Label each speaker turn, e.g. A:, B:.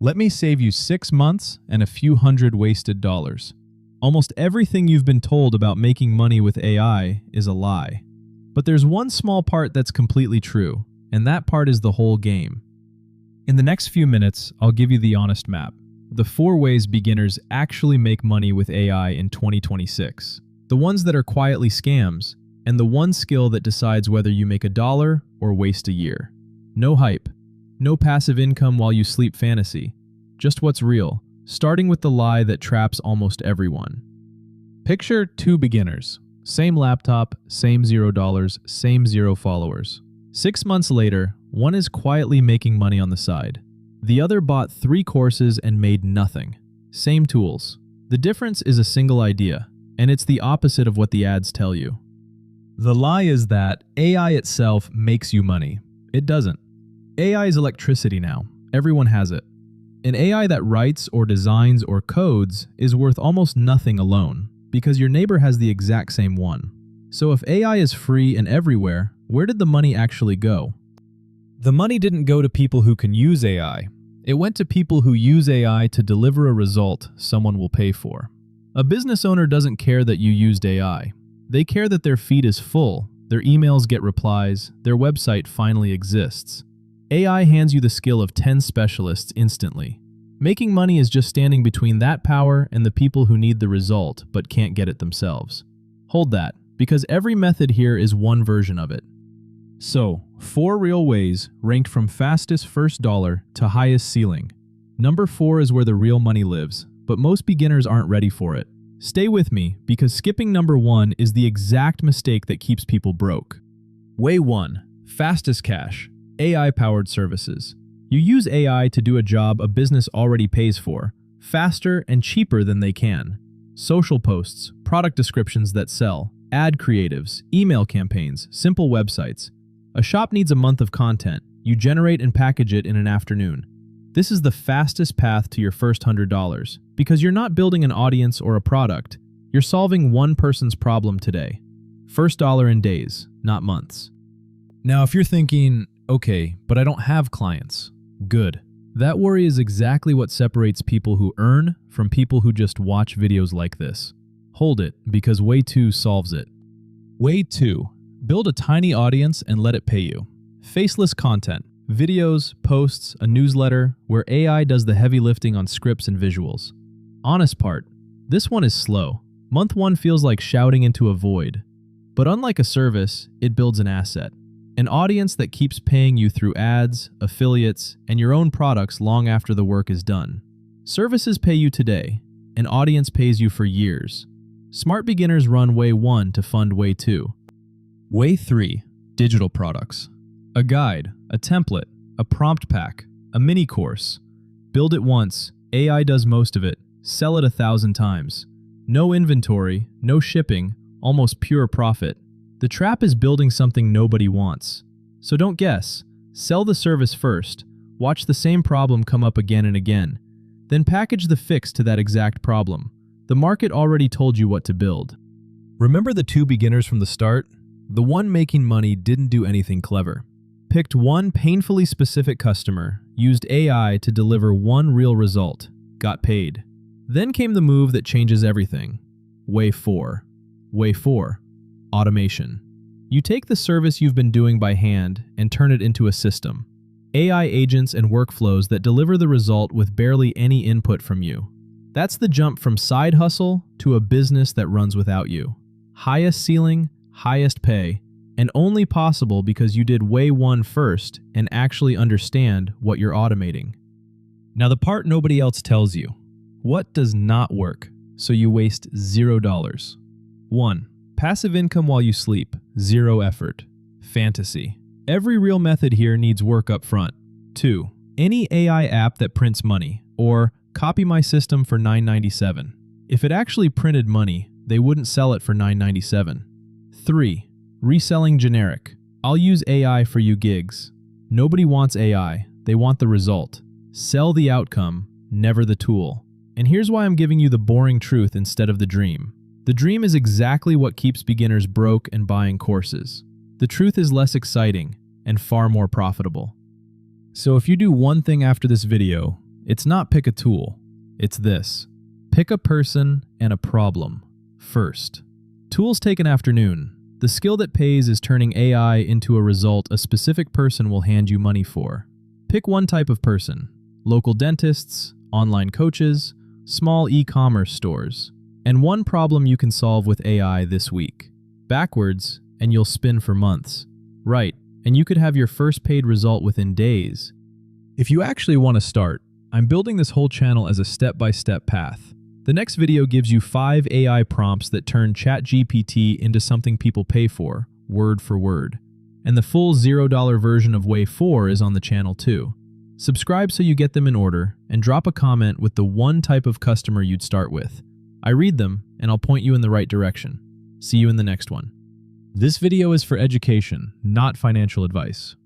A: Let me save you 6 months and a few hundred wasted dollars. Almost everything you've been told about making money with AI is a lie. But there's one small part that's completely true, and that part is the whole game. In the next few minutes, I'll give you the honest map. The 4 ways beginners actually make money with AI in 2026. The ones that are quietly scams, and the one skill that decides whether you make $1 or waste a year. No hype. No passive income while you sleep fantasy. Just what's real, starting with the lie that traps almost everyone. Picture 2 beginners. Same laptop, same $0, same 0 followers. 6 months later, one is quietly making money on the side. The other bought 3 courses and made nothing. Same tools. The difference is a single idea, and it's the opposite of what the ads tell you. The lie is that AI itself makes you money. It doesn't. AI is electricity now. Everyone has it. An AI that writes or designs or codes is worth almost nothing alone, because your neighbor has the exact same one. So if AI is free and everywhere, where did the money actually go? The money didn't go to people who can use AI. It went to people who use AI to deliver a result someone will pay for. A business owner doesn't care that you used AI. They care that their feed is full, their emails get replies, their website finally exists. AI hands you the skill of 10 specialists instantly. Making money is just standing between that power and the people who need the result but can't get it themselves. Hold that, because every method here is one version of it. So, 4 real ways ranked from fastest first dollar to highest ceiling. Number 4 is where the real money lives, but most beginners aren't ready for it. Stay with me, because skipping number 1 is the exact mistake that keeps people broke. Way 1. Fastest cash. AI-powered services. You use AI to do a job a business already pays for, faster and cheaper than they can. Social posts, product descriptions that sell, ad creatives, email campaigns, simple websites. A shop needs a month of content. You generate and package it in an afternoon. This is the fastest path to your first $100, because you're not building an audience or a product. You're solving one person's problem today. First dollar in days, not months. Now, if you're thinking, okay, but I don't have clients. Good. That worry is exactly what separates people who earn from people who just watch videos like this. Hold it, because Way 2 solves it. Way 2. Build a tiny audience and let it pay you. Faceless content. Videos, posts, a newsletter, where AI does the heavy lifting on scripts and visuals. Honest part. This one is slow. Month 1 feels like shouting into a void. But unlike a service, it builds an asset. An audience that keeps paying you through ads, affiliates, and your own products long after the work is done. Services pay you today. An audience pays you for years. Smart beginners run Way 1 to fund Way 2. Way 3. Digital products. A guide, a template, a prompt pack, a mini course. Build it once, AI does most of it, sell it 1,000 times. No inventory, no shipping, almost pure profit. The trap is building something nobody wants. So don't guess. Sell the service first. Watch the same problem come up again and again. Then package the fix to that exact problem. The market already told you what to build. Remember the 2 beginners from the start? The one making money didn't do anything clever. Picked one painfully specific customer, used AI to deliver one real result, got paid. Then came the move that changes everything. Way 4. Way 4. Automation. You take the service you've been doing by hand and turn it into a system. AI agents and workflows that deliver the result with barely any input from you. That's the jump from side hustle to a business that runs without you. Highest ceiling, highest pay, and only possible because you did Way 1 first and actually understand what you're automating. Now the part nobody else tells you. What does not work, so you waste $0? 1. Passive income while you sleep, 0 effort. Fantasy. Every real method here needs work up front. 2. Any AI app that prints money, or copy my system for $9.97. If it actually printed money, they wouldn't sell it for $9.97. 3. Reselling generic. I'll use AI for you gigs. Nobody wants AI, they want the result. Sell the outcome, never the tool. And here's why I'm giving you the boring truth instead of the dream. The dream is exactly what keeps beginners broke and buying courses. The truth is less exciting and far more profitable. So if you do one thing after this video, It's not pick a tool. It's this. Pick a person and a problem first. Tools take an afternoon. The skill that pays is turning AI into a result a specific person will hand you money for. Pick one type of person: local dentists, online coaches, small e-commerce stores, and one problem you can solve with AI this week. Backwards, and you'll spin for months. Right, and you could have your first paid result within days. If you actually want to start, I'm building this whole channel as a step-by-step path. The next video gives you 5 AI prompts that turn ChatGPT into something people pay for, word for word. And the full $0 version of Way 4 is on the channel too. Subscribe so you get them in order, and drop a comment with the one type of customer you'd start with. I read them, and I'll point you in the right direction. See you in the next one. This video is for education, not financial advice.